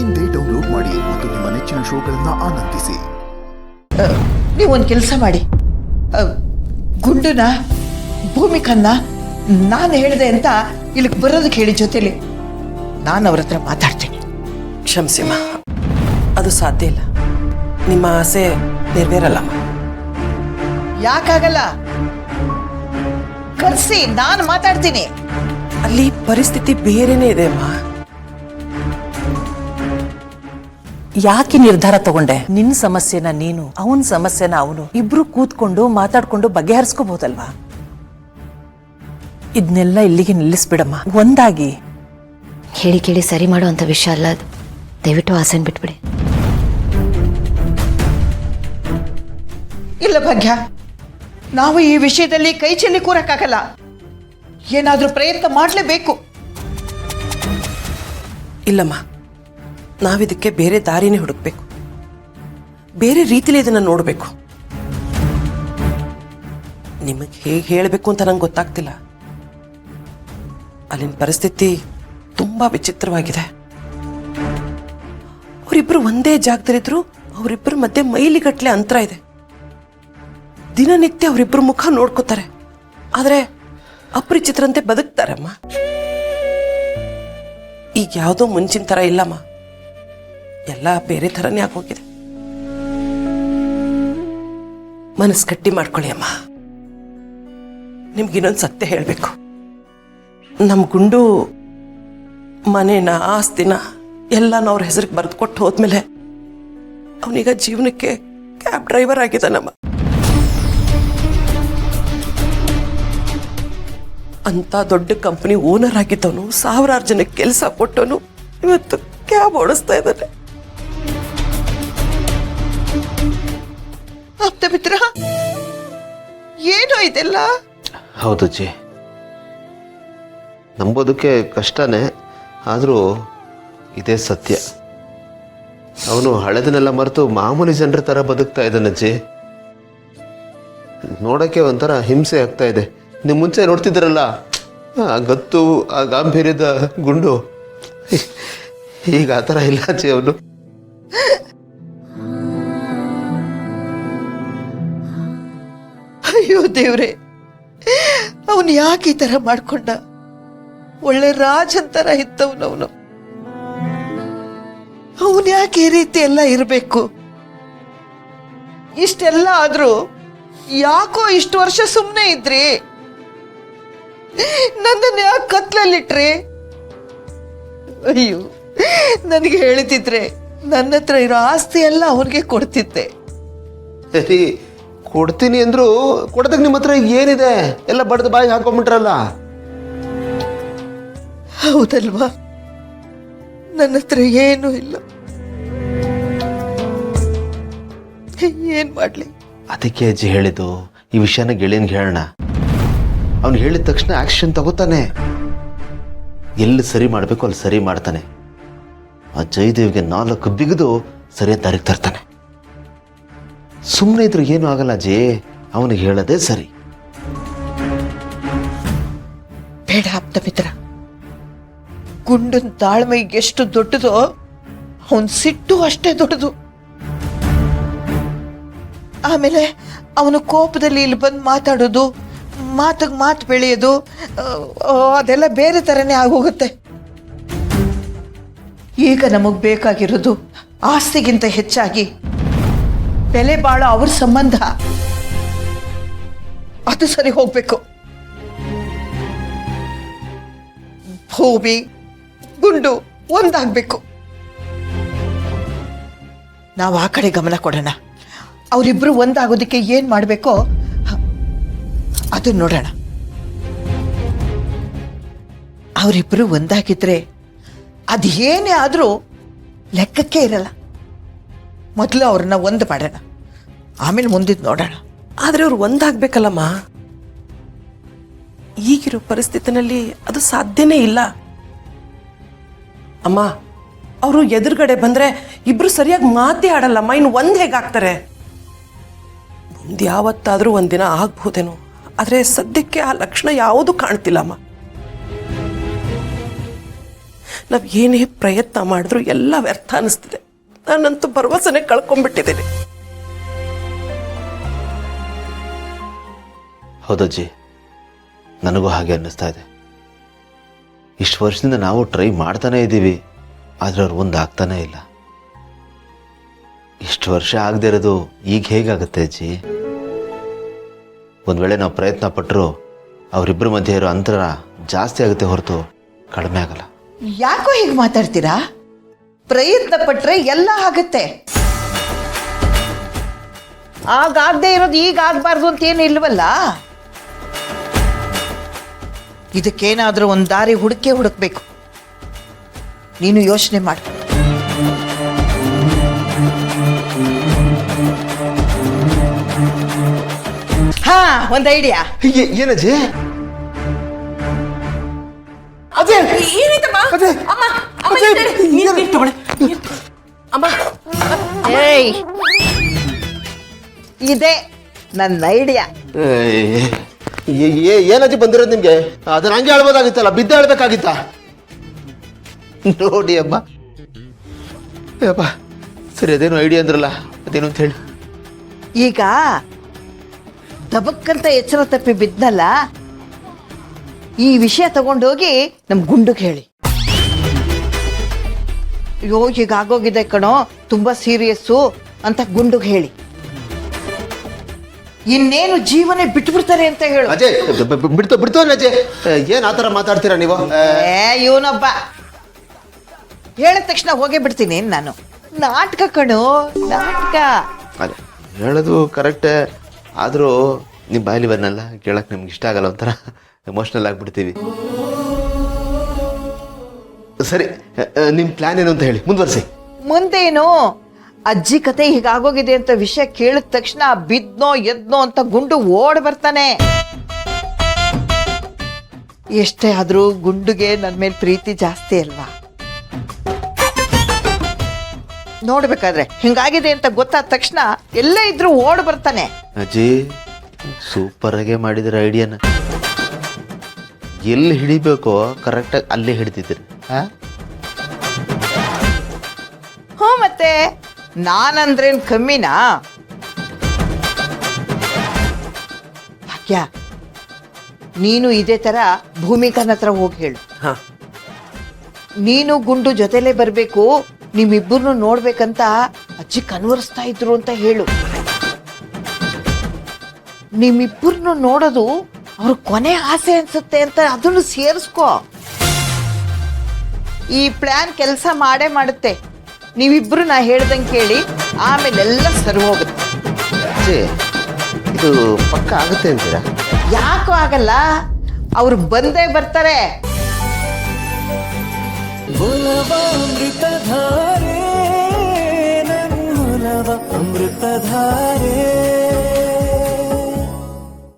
ಇಂದೇ ಡೌನ್ಲೋಡ್ ಮಾಡಿ ಮತ್ತು ನಿಮ್ಮ ನೆಚ್ಚಿನ ಶೋಗಳನ್ನ ಆನಂದಿಸಿ. ನೀವೊಂದು ಕೆಲಸ ಮಾಡಿ, ಗುಂಡುನ ಭೂಮಿಕನ್ನ ನಾನು ಹೇಳಿದೆ ಅಂತ ಇಲ್ಲಿಗೆ ಬರೋದಕ್ಕೆ ಹೇಳಿ, ಜೊತೆಲಿ ನಾನು ಅವ್ರ ಹತ್ರ ಮಾತಾಡ್ತೀನಿ. ಕ್ಷಮಿಸಿಮ್ಮ, ಅದು ಸಾಧ್ಯ ಇಲ್ಲ. ನಿಮ್ಮ ಆಸೆ ನೆರವೇರಲ್ಲಮ್ಮ. ಯಾಕಾಗಲ್ಲ? ಕರ್ಸಿ, ನಾನು ಮಾತಾಡ್ತೀನಿ. ಅಲ್ಲಿ ಪರಿಸ್ಥಿತಿ ಬೇರೆನೇ ಇದೆ ಅಮ್ಮ. ಯಾಕೆ ನಿರ್ಧಾರ ತಗೊಂಡೆ? ನಿನ್ನ ಸಮಸ್ಯೆನ ನೀನು, ಅವನ ಸಮಸ್ಯೆನ ಅವನು, ಇಬ್ರು ಕೂತ್ಕೊಂಡು ಮಾತಾಡ್ಕೊಂಡು ಬಗೆಹರಿಸ್ಕೋಬಹುದಲ್ವಾ? ಇದನ್ನೆಲ್ಲ ಇಲ್ಲಿಗೆ ನಿಲ್ಲಿಸ್ಬಿಡಮ್ಮ, ಒಂದಾಗಿ. ಹೇಳಿ ಕೇಳಿ ಸರಿ ಮಾಡುವಂತ ವಿಷಯ ಅಲ್ಲ ಅದು. ದಯವಿಟ್ಟು ಆಸೆನ್ ಬಿಟ್ಬಿಡಿ. ಇಲ್ಲ ಭಾಗ್ಯ, ನಾವು ಈ ವಿಷಯದಲ್ಲಿ ಕೈ ಚೆಲ್ಲಿ ಕೂರಕ್ಕಾಗಲ್ಲ. ಏನಾದ್ರೂ ಪ್ರಯತ್ನ ಮಾಡಲೇಬೇಕು. ಇಲ್ಲಮ್ಮ, ನಾವಿದಕ್ಕೆ ಬೇರೆ ದಾರಿನೇ ಹುಡುಕ್ಬೇಕು, ಬೇರೆ ರೀತಿಲಿ ಇದನ್ನ ನೋಡ್ಬೇಕು. ನಿಮಗೆ ಹೇಗೆ ಹೇಳಬೇಕು ಅಂತ ನಂಗೆ ಗೊತ್ತಾಗ್ತಿಲ್ಲ. ಅಲ್ಲಿನ ಪರಿಸ್ಥಿತಿ ತುಂಬಾ ವಿಚಿತ್ರವಾಗಿದೆ. ಅವರಿಬ್ರು ಒಂದೇ ಜಾಗದಲ್ಲಿದ್ರು, ಅವರಿಬ್ಬರ ಮಧ್ಯೆ ಮೈಲಿಗಟ್ಲೆ ಅಂತರ ಇದೆ. ದಿನನಿತ್ಯ ಅವರಿಬ್ರು ಮುಖ ನೋಡ್ಕೋತಾರೆ, ಆದ್ರೆ ಅಪರಿಚಿತರಂತೆ ಬದುಕ್ತಾರಮ್ಮ. ಈಗ ಯಾವುದೋ ಮುಂಚಿನ ತರ ಇಲ್ಲಮ್ಮ, ಎಲ್ಲ ಬೇರೆ ಥರನೇ ಆಗೋಗಿದೆ. ಮನಸ್ಸು ಗಟ್ಟಿ ಮಾಡ್ಕೊಳ್ಳಿ ಅಮ್ಮ. ನಿಮ್ಗಿನ್ನೊಂದು ಸತ್ಯ ಹೇಳಬೇಕು. ನಮ್ಮ ಗುಂಡು ಮನೇನ, ಆಸ್ತಿನ ಎಲ್ಲನೂ ಅವ್ರ ಹೆಸರಿಗೆ ಬರೆದು ಕೊಟ್ಟು ಹೋದ್ಮೇಲೆ ಅವನೀಗ ಜೀವನಕ್ಕೆ ಕ್ಯಾಬ್ ಡ್ರೈವರ್ ಆಗಿದ್ದಾನಮ್ಮ. ಅಂತ ದೊಡ್ಡ ಕಂಪನಿ ಓನರ್ ಆಗಿದ್ದವನು, ಸಾವಿರಾರು ಜನಕ್ಕೆ ಕೆಲಸ ಕೊಟ್ಟವನು, ಇವತ್ತು ಕ್ಯಾಬ್ ಓಡಿಸ್ತಾ ಇದ್ದಾನೆ. ಆಪ್ತ ಮಿತ್ರ, ಏನೋ ಇದೆಲ್ಲ? ಹೌದು ಜಿ, ನಂಬೋದಕ್ಕೆ ಕಷ್ಟನೇ, ಆದರೂ ಇದೇ ಸತ್ಯ. ಅವನು ಹಳೆದನ್ನೆಲ್ಲ ಮರೆತು ಮಾಮೂಲಿ ಜನರ ಥರ ಬದುಕ್ತಾ ಇದ್ದಾನೆ ಜಿ. ನೋಡೋಕ್ಕೆ ಒಂಥರ ಹಿಂಸೆ ಆಗ್ತಾ ಇದೆ. ನೀವು ಮುಂಚೆ ನೋಡ್ತಿದ್ದೀರಲ್ಲ, ಆ ಗತ್ತು, ಆ ಗಾಂಭೀರ್ಯದ ಗುಂಡು, ಈಗ ಆ ಥರ ಇಲ್ಲ ಜಿ ಅವನು. ಅಯ್ಯೋ ದೇವ್ರೆ, ಅವನು ಯಾಕೆ ಈ ತರ ಮಾಡ್ಕೊಂಡ? ಒಳ್ಳೆ ರಾಜನ್ ತರ ಇದ್ದವನವನು. ಅವನು ಯಾಕೆ ಈ ರೀತಿ ಎಲ್ಲ ಇರಬೇಕು? ಇಷ್ಟೆಲ್ಲ ಆದ್ರೂ ಯಾಕೋ ಇಷ್ಟು ವರ್ಷ ಸುಮ್ಮನೆ ಇದ್ರಿ? ನನ್ನನ್ನು ಯಾಕೆ ಕತ್ಲಲ್ಲಿಟ್ರಿ? ಅಯ್ಯೋ, ನನಗೆ ಹೇಳ್ತಿದ್ರೆ ನನ್ನ ಹತ್ರ ಇರೋ ಆಸ್ತಿ ಎಲ್ಲ ಅವನಿಗೆ ಕೊಡ್ತಿದ್ದೆ. ಸರಿ, ಕೊಡ್ತೀನಿ ಅಂದ್ರು ಕೊಡದಕ್ಕೆ ನಿಮ್ಮ ಹತ್ರ ಏನಿದೆ? ಎಲ್ಲ ಬಡ್ದು ಬಾಯಿಗೆ ಹಾಕೊಂಡ್ಬಿಟ್ರಲ್ಲ. ಹೌದಲ್ವಾ? ನನ್ನ ಹತ್ರ ಏನೂ ಇಲ್ಲ. ಏನ್ ಮಾಡ್ಲಿ? ಅದಕ್ಕೆ ಅಜ್ಜಿ ಹೇಳಿದ್ದು, ಈ ವಿಷಯನ ಗೆಳೆಯನ್ಗೆ ಹೇಳೋಣ. ಅವ್ನು ಹೇಳಿದ ತಕ್ಷಣ ಆಕ್ಷನ್ ತಗೋತಾನೆ. ಎಲ್ಲಿ ಸರಿ ಮಾಡಬೇಕು ಅಲ್ಲಿ ಸರಿ ಮಾಡ್ತಾನೆ. ಆ ಜಯದೇವ್ಗೆ 4 ಬಿಗಿದು ಸರಿಯಾದ ದಾರಿಗೆ ತರ್ತಾನೆ. ಸುಮ್ಮನೆ ಇದ್ರೆ ಏನು ಆಗಲ್ಲ ಅಜ್ಜಿ, ಅವನಿಗೆ ಹೇಳೋದೇ ಸರಿ. ಬೇಡ ಆಪ್ತ ಮಿತ್ರ, ಗುಂಡನ್ ತಾಳ್ಮೆ ಎಷ್ಟು ದೊಡ್ಡದೋ ಅವನ್ ಸಿಟ್ಟು ಅಷ್ಟೇ ದೊಡ್ಡದು. ಆಮೇಲೆ ಅವನು ಕೋಪದಲ್ಲಿ ಇಲ್ಲಿ ಬಂದು ಮಾತಾಡೋದು, ಮಾತಿಗೆ ಮಾತು ಬೆಳೆಯೋದು, ಅದೆಲ್ಲ ಬೇರೆ ಥರನೇ ಆಗೋಗುತ್ತೆ. ಈಗ ನಮಗೆ ಬೇಕಾಗಿರೋದು ಆಸ್ತಿಗಿಂತ ಹೆಚ್ಚಾಗಿ ಬೆಲೆ ಬಾಳೋ ಅವ್ರ ಸಂಬಂಧ. ಅದು ಸರಿ ಹೋಗ್ಬೇಕು. ಭೂಮಿ ಗುಂಡು ಒಂದಾಗಬೇಕು. ನಾವು ಆ ಕಡೆ ಗಮನ ಕೊಡೋಣ. ಅವರಿಬ್ರು ಒಂದಾಗೋದಕ್ಕೆ ಏನ್ ಮಾಡಬೇಕೋ ಅದು ನೋಡೋಣ. ಅವರಿಬ್ರು ಒಂದಾಗಿದ್ರೆ ಅದೇನೇ ಆದರೂ ಲೆಕ್ಕಕ್ಕೆ ಇರಲ್ಲ. ಮೊದಲು ಅವ್ರನ್ನ ಒಂದು ಮಾಡೋಣ, ಆಮೇಲೆ ಮುಂದಿದ್ದು ನೋಡೋಣ. ಆದ್ರೆ ಅವ್ರು ಒಂದಾಗ್ಬೇಕಲ್ಲಮ್ಮ. ಈಗಿರೋ ಪರಿಸ್ಥಿತಿನಲ್ಲಿ ಅದು ಸಾಧ್ಯನೇ ಇಲ್ಲ ಅಮ್ಮ. ಅವರು ಎದುರುಗಡೆ ಬಂದ್ರೆ ಇಬ್ರು ಸರಿಯಾಗಿ ಮಾತೇ ಆಡಲ್ಲಮ್ಮ. ಇನ್ನು ಒಂದ್ ಹೇಗಾಗ್ತಾರೆ? ಮುಂದೆ ಯಾವತ್ತಾದ್ರೂ ಒಂದಿನ ಆಗ್ಬಹುದೇನೋ, ಆದ್ರೆ ಸದ್ಯಕ್ಕೆ ಆ ಲಕ್ಷಣ ಯಾವುದು ಕಾಣ್ತಿಲ್ಲಮ್ಮ. ನಾವು ಏನೇ ಪ್ರಯತ್ನ ಮಾಡಿದ್ರು ಎಲ್ಲ ವ್ಯರ್ಥ ಅನ್ನಿಸ್ತಿದೆ. ನಾನಂತೂ ಭರವಸೆನೇ ಕಳ್ಕೊಂಡ್ಬಿಟ್ಟಿದ್ದೀನಿ. ಹೌದಜ್ಜಿ, ನನಗೂ ಹಾಗೆ ಅನ್ನಿಸ್ತಾ ಇದೆ. ಇಷ್ಟು ವರ್ಷದಿಂದ ನಾವು ಟ್ರೈ ಮಾಡ್ತಾನೇ ಇದ್ದೀವಿ, ಆದರೆ ಅವ್ರು ಒಂದಾಗ್ತಾನೇ ಇಲ್ಲ. ಇಷ್ಟು ವರ್ಷ ಆಗದೆ ಇರೋದು ಈಗ ಹೇಗಾಗುತ್ತೆ ಅಜ್ಜಿ? ಒಂದು ವೇಳೆ ನಾವು ಪ್ರಯತ್ನ ಪಟ್ಟರು ಅವರಿಬ್ಬರ ಮಧ್ಯೆ ಇರೋ ಅಂತರ ಜಾಸ್ತಿ ಆಗುತ್ತೆ ಹೊರತು ಕಡಿಮೆ ಆಗಲ್ಲ. ಯಾಕೋ ಹೀಗೆ ಮಾತಾಡ್ತೀರಾ? ಪ್ರಯತ್ನ ಪಟ್ರೆ ಎಲ್ಲ ಆಗುತ್ತೆ. ಆಗಾಗದೆ ಇರೋದು ಈಗ ಆಗ್ಬಾರ್ದು ಅಂತ ಏನು ಇಲ್ವಲ್ಲ. ಇದಕ್ಕೇನಾದ್ರೂ ಒಂದು ದಾರಿ ಹುಡುಕ್ಬೇಕು. ನೀನು ಯೋಚನೆ ಮಾಡು. ಹಾ, ಒಂದು ಐಡಿಯಾ. ಏನಜ್ಜಿ? ಏಯ್, ಇದೆ ನನ್ನ ಐಡಿಯಾ. ಏನಜ್ಜಿ ಬಂದಿರೋದು ನಿಮ್ಗೆ? ಅದನ್ನ ಹಂಗೆ ಹೇಳ್ಬೋದಾಗಿತ್ತಲ್ಲ, ಬಿದ್ದ ಹೇಳ್ಬೇಕಾಗಿತ್ತ? ನೋಡಿ ಅಮ್ಮ. ಅಪ್ಪ ಸರಿ, ಅದೇನು ಐಡಿಯಾ ಅಂದ್ರಲ್ಲ, ಅದೇನು ಅಂತ ಹೇಳಿ. ಈಗ ದಬಕ್ಕಂತ ಎಚ್ಚರ ತಪ್ಪಿ ಬಿದ್ನಲ್ಲ, ಈ ವಿಷಯ ತಗೊಂಡೋಗಿ ನಮ್ ಗುಂಡುಗೆ ಹೇಳಿ. ಅಯ್ಯೋ ಈಗ ಆಗೋಗಿದೆ ಕಣೋ, ತುಂಬಾ ಸೀರಿಯಸ್ಸು ಅಂತ ಗುಂಡುಗೆ ಹೇಳಿ. ಇನ್ನೇನು ಜೀವನ ಬಿಟ್ಬಿಡ್ತಾರೆ ಅಂತ ಹೇಳು. ಅಜಯ್, ಬಿಡ್ತು ಅಜಯ್. ಏನ್ ಆತರ ಮಾತಾಡ್ತೀರಾ ನೀವು? ಇವನೊಬ್ಬ ಹೇಳಿದ ತಕ್ಷಣ ಹೋಗೇ ಬಿಡ್ತೀನಿ ನಾನು. ನಾಟಕ ಕಣೋ, ನಾಟಕ. ಅದೇ ಹೇಳೋದು ಕರೆಕ್ಟೇ, ಆದರೂ ನಿಮ್ಮ ಬಾಯಲ್ಲಿ ಬನ್ನಲ್ಲ ಕೇಳಕ್ಕೆ ನಮ್ಗೆ ಇಷ್ಟ ಆಗಲ್ಲ, ಒಂಥರ ಎಮೋಷ್ನಲ್ ಆಗಿಬಿಡ್ತೀವಿ. ಸರಿ, ನಿಮ್ಮ ಪ್ಲಾನ್ ಏನು ಅಂತ ಹೇಳಿ, ಮುಂದುವರಿಸಿ. ಮುಂದೇನು? ಅಜ್ಜಿ ಕತೆ ಹೀಗಾಗೋಗಿದೆ ಅಂತ ವಿಷಯ ಕೇಳಿದ ತಕ್ಷಣ ಬಿದ್ನೋ ಎದ್ನೋ ಅಂತ ಗುಂಡು ಓಡ್ ಬರ್ತಾನೆ. ಎಷ್ಟೇ ಆದ್ರೂ ಗುಂಡುಗೆ ನನ್ನ ಮೇಲೆ ಪ್ರೀತಿ ಜಾಸ್ತಿ ಅಲ್ವಾ? ನೋಡ್ಬೇಕಾದ್ರೆ ಹಿಂಗಾಗಿದೆ ಅಂತ ಗೊತ್ತಾದ ತಕ್ಷಣ ಎಲ್ಲೇ ಇದ್ರೂ ಓಡ್ ಬರ್ತಾನೆ. ಅಜ್ಜಿ, ಸೂಪರ್ ಆಗಿ ಮಾಡಿದ್ರ ಐಡಿಯಾನ. ಎಲ್ಲಿ ಹಿಡಿಬೇಕೋ ಕರೆಕ್ಟಾಗಿ ಅಲ್ಲೇ ಹಿಡಿತಿದ್ರಿ. ಹ್ಞೂ, ಮತ್ತೆ ನಾನಂದ್ರೇನ್ ಕಮ್ಮಿನಾ? ಭಾಗ್ಯ, ನೀನು ಇದೇ ತರ ಭೂಮಿಕನ ಹತ್ರ ಹೋಗಿ ಹೇಳು. ನೀನು ಗುಂಡು ಜೊತೆಲೇ ಬರ್ಬೇಕು, ನಿಮ್ಮಿಬ್ಬರನ್ನು ನೋಡ್ಬೇಕಂತ ಅಜ್ಜಿ ಕನ್ವರ್ಸ್ತಾ ಇದ್ರು ಅಂತ ಹೇಳು. ನಿಮ್ಮಿಬ್ಬರನ್ನು ನೋಡೋದು ಅವ್ರ ಕೊನೆ ಆಸೆ ಅನ್ಸುತ್ತೆ ಅಂತ ಅದನ್ನು ಸೇರಿಸ್ಕೋ. ಈ ಪ್ಲಾನ್ ಕೆಲಸ ಮಾಡೇ ಮಾಡುತ್ತೆ. ನೀವಿಬ್ರು ನಾ ಹೇಳ್ದಂಗೆ ಕೇಳಿ, ಆಮೇಲೆಲ್ಲ ಸರಿ ಹೋಗುತ್ತೆ. ಅಜ್ಜಿ, ಇದು ಪಕ್ಕ ಆಗುತ್ತೆ ಅಂತೀರಾ? ಯಾಕೋ ಆಗಲ್ಲ, ಅವ್ರು ಬಂದೇ ಬರ್ತಾರೆ. ಅಮೃತಧಾರೆ